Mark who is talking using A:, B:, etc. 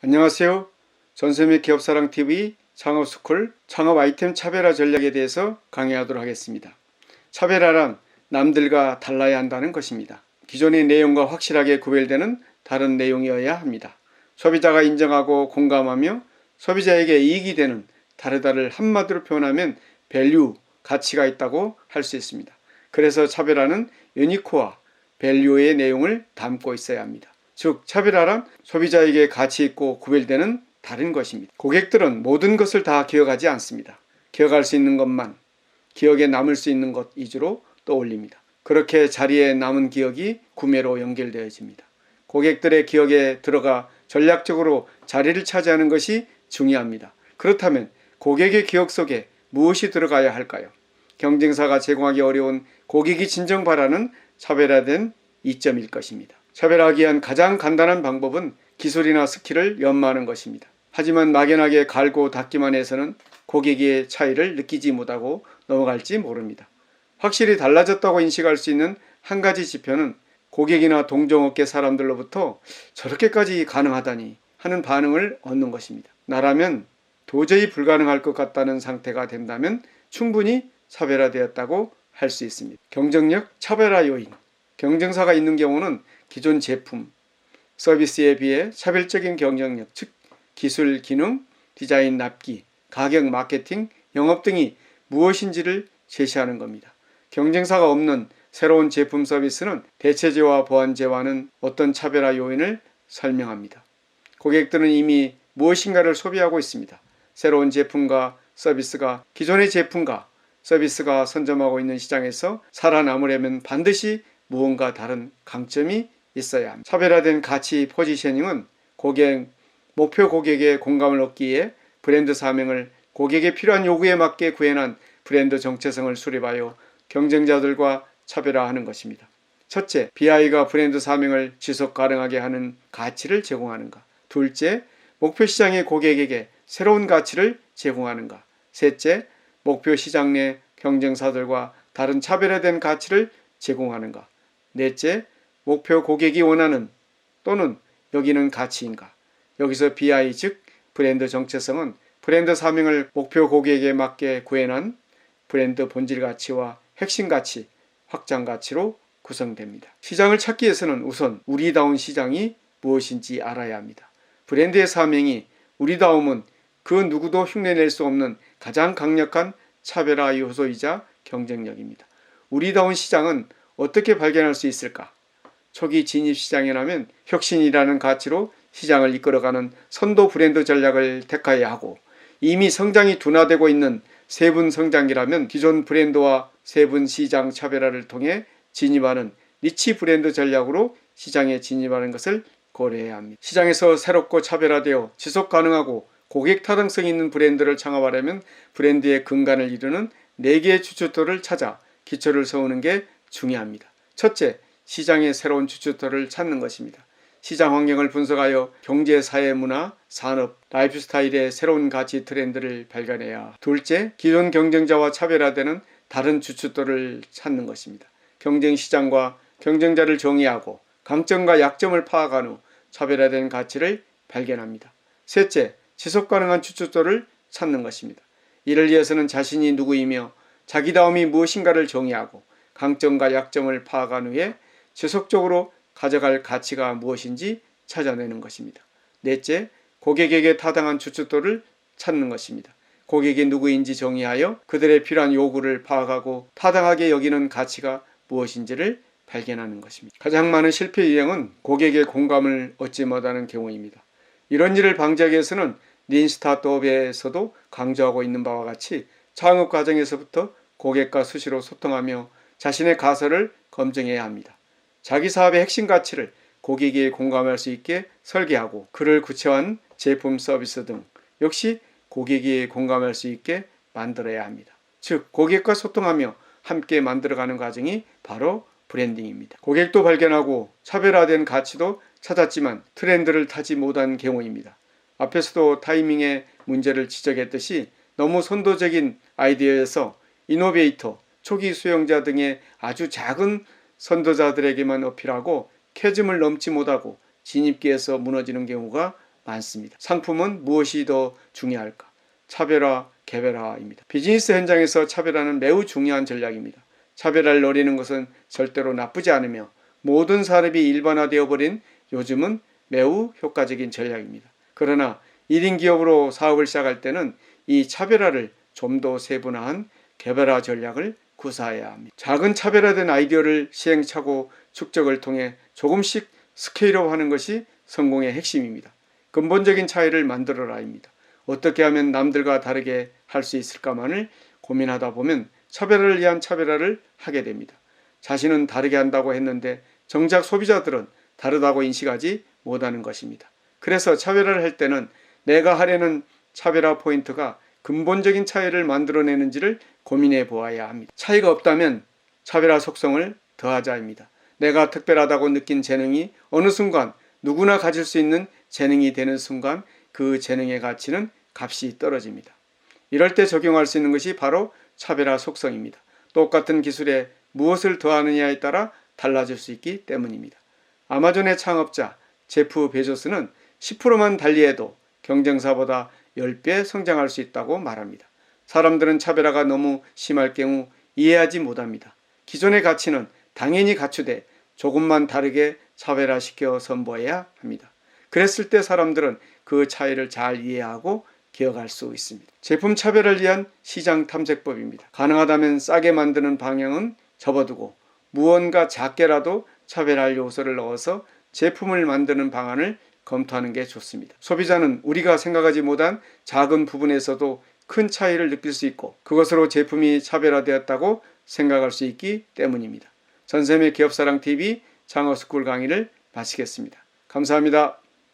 A: 안녕하세요. 전세및 기업사랑TV 창업스쿨 창업 아이템 차별화 전략에 대해서 강의하도록 하겠습니다. 차별화란 남들과 달라야 한다는 것입니다. 기존의 내용과 확실하게 구별되는 다른 내용이어야 합니다. 소비자가 인정하고 공감하며 소비자에게 이익이 되는 다르다를 한마디로 표현하면 밸류, 가치가 있다고 할 수 있습니다. 그래서 차별화는 유니크와 밸류의 내용을 담고 있어야 합니다. 즉 차별화란 소비자에게 가치 있고 구별되는 다른 것입니다. 고객들은 모든 것을 다 기억하지 않습니다. 기억할 수 있는 것만, 기억에 남을 수 있는 것 위주로 떠올립니다. 그렇게 자리에 남은 기억이 구매로 연결되어집니다. 고객들의 기억에 들어가 전략적으로 자리를 차지하는 것이 중요합니다. 그렇다면 고객의 기억 속에 무엇이 들어가야 할까요? 경쟁사가 제공하기 어려운 고객이 진정 바라는 차별화된 이점일 것입니다. 차별화하기 위한 가장 간단한 방법은 기술이나 스킬을 연마하는 것입니다. 하지만 막연하게 갈고 닦기만 해서는 고객의 차이를 느끼지 못하고 넘어갈지 모릅니다. 확실히 달라졌다고 인식할 수 있는 한 가지 지표는 고객이나 동종업계 사람들로부터 저렇게까지 가능하다니 하는 반응을 얻는 것입니다. 나라면 도저히 불가능할 것 같다는 상태가 된다면 충분히 차별화되었다고 할 수 있습니다. 경쟁력 차별화 요인. 경쟁사가 있는 경우는 기존 제품, 서비스에 비해 차별적인 경쟁력, 즉 기술, 기능, 디자인, 납기, 가격, 마케팅, 영업 등이 무엇인지를 제시하는 겁니다. 경쟁사가 없는 새로운 제품 서비스는 대체제와 보완제와는 어떤 차별화 요인을 설명합니다. 고객들은 이미 무엇인가를 소비하고 있습니다. 새로운 제품과 서비스가 기존의 제품과 서비스가 선점하고 있는 시장에서 살아남으려면 반드시 무언가 다른 강점이 있어야 합니다. 차별화된 가치 포지셔닝은 목표 고객의 공감을 얻기 위해 브랜드 사명을 고객의 필요한 요구에 맞게 구현한 브랜드 정체성을 수립하여 경쟁자들과 차별화하는 것입니다. 첫째, BI가 브랜드 사명을 지속 가능하게 하는 가치를 제공하는가. 둘째, 목표 시장의 고객에게 새로운 가치를 제공하는가. 셋째, 목표 시장 내 경쟁사들과 다른 차별화된 가치를 제공하는가. 넷째, 목표 고객이 원하는 또는 여기는 가치인가. 여기서 BI 즉 브랜드 정체성은 브랜드 사명을 목표 고객에게 맞게 구현한 브랜드 본질 가치와 핵심 가치, 확장 가치로 구성됩니다. 시장을 찾기 위해서는 우선 우리다운 시장이 무엇인지 알아야 합니다. 브랜드의 사명이 우리다움은 그 누구도 흉내낼 수 없는 가장 강력한 차별화 요소이자 경쟁력입니다. 우리다운 시장은 어떻게 발견할 수 있을까? 초기 진입 시장이라면 혁신이라는 가치로 시장을 이끌어가는 선도 브랜드 전략을 택해야 하고, 이미 성장이 둔화되고 있는 세분 성장기라면 기존 브랜드와 세분 시장 차별화를 통해 진입하는 니치 브랜드 전략으로 시장에 진입하는 것을 고려해야 합니다. 시장에서 새롭고 차별화되어 지속 가능하고 고객 타당성 있는 브랜드를 창업하려면 브랜드의 근간을 이루는 4개의 주춧돌을 찾아 기초를 세우는 게 중요합니다. 첫째, 시장의 새로운 주춧돌을 찾는 것입니다. 시장 환경을 분석하여 경제, 사회, 문화, 산업, 라이프 스타일의 새로운 가치 트렌드를 발견해야. 둘째, 기존 경쟁자와 차별화되는 다른 주춧돌을 찾는 것입니다. 경쟁 시장과 경쟁자를 정의하고 강점과 약점을 파악한 후 차별화된 가치를 발견합니다. 셋째, 지속 가능한 주춧돌을 찾는 것입니다. 이를 위해서는 자신이 누구이며 자기다움이 무엇인가를 정의하고 강점과 약점을 파악한 후에 지속적으로 가져갈 가치가 무엇인지 찾아내는 것입니다. 넷째, 고객에게 타당한 주춧돌을 찾는 것입니다. 고객이 누구인지 정의하여 그들의 필요한 요구를 파악하고 타당하게 여기는 가치가 무엇인지를 발견하는 것입니다. 가장 많은 실패 유형은 고객의 공감을 얻지 못하는 경우입니다. 이런 일을 방지하기 위해서는 린 스타트업에서도 강조하고 있는 바와 같이 창업 과정에서부터 고객과 수시로 소통하며 자신의 가설을 검증해야 합니다. 자기 사업의 핵심 가치를 고객이 공감할 수 있게 설계하고 그를 구체화한 제품 서비스 등 역시 고객이 공감할 수 있게 만들어야 합니다. 즉 고객과 소통하며 함께 만들어가는 과정이 바로 브랜딩입니다. 고객도 발견하고 차별화된 가치도 찾았지만 트렌드를 타지 못한 경우입니다. 앞에서도 타이밍의 문제를 지적했듯이 너무 선도적인 아이디어에서 이노베이터, 초기 수용자 등의 아주 작은 선도자들에게만 어필하고 캐즘을 넘지 못하고 진입기에서 무너지는 경우가 많습니다. 상품은 무엇이 더 중요할까? 차별화, 개별화입니다. 비즈니스 현장에서 차별화는 매우 중요한 전략입니다. 차별화를 노리는 것은 절대로 나쁘지 않으며 모든 산업이 일반화되어 버린 요즘은 매우 효과적인 전략입니다. 그러나 1인 기업으로 사업을 시작할 때는 이 차별화를 좀 더 세분화한 개별화 전략을 구사해야 합니다. 작은 차별화된 아이디어를 시행착오 축적을 통해 조금씩 스케일업하는 것이 성공의 핵심입니다. 근본적인 차이를 만들어라입니다. 어떻게 하면 남들과 다르게 할 수 있을까만을 고민하다 보면 차별화를 위한 차별화를 하게 됩니다. 자신은 다르게 한다고 했는데 정작 소비자들은 다르다고 인식하지 못하는 것입니다. 그래서 차별화를 할 때는 내가 하려는 차별화 포인트가 근본적인 차이를 만들어내는지를 고민해 보아야 합니다. 차이가 없다면 차별화 속성을 더하자입니다. 내가 특별하다고 느낀 재능이 어느 순간 누구나 가질 수 있는 재능이 되는 순간 그 재능의 가치는 값이 떨어집니다. 이럴 때 적용할 수 있는 것이 바로 차별화 속성입니다. 똑같은 기술에 무엇을 더하느냐에 따라 달라질 수 있기 때문입니다. 아마존의 창업자 제프 베조스는 10%만 달리해도 경쟁사보다 10배 성장할 수 있다고 말합니다. 사람들은 차별화가 너무 심할 경우 이해하지 못합니다. 기존의 가치는 당연히 갖추되 조금만 다르게 차별화시켜 선보여야 합니다. 그랬을 때 사람들은 그 차이를 잘 이해하고 기억할 수 있습니다. 제품 차별을 위한 시장 탐색법입니다. 가능하다면 싸게 만드는 방향은 접어두고 무언가 작게라도 차별할 요소를 넣어서 제품을 만드는 방안을 검토하는 게 좋습니다. 소비자는 우리가 생각하지 못한 작은 부분에서도 큰 차이를 느낄 수 있고 그것으로 제품이 차별화되었다고 생각할 수 있기 때문입니다. 전샘의 기업사랑TV 창업스쿨 강의를 마치겠습니다. 감사합니다.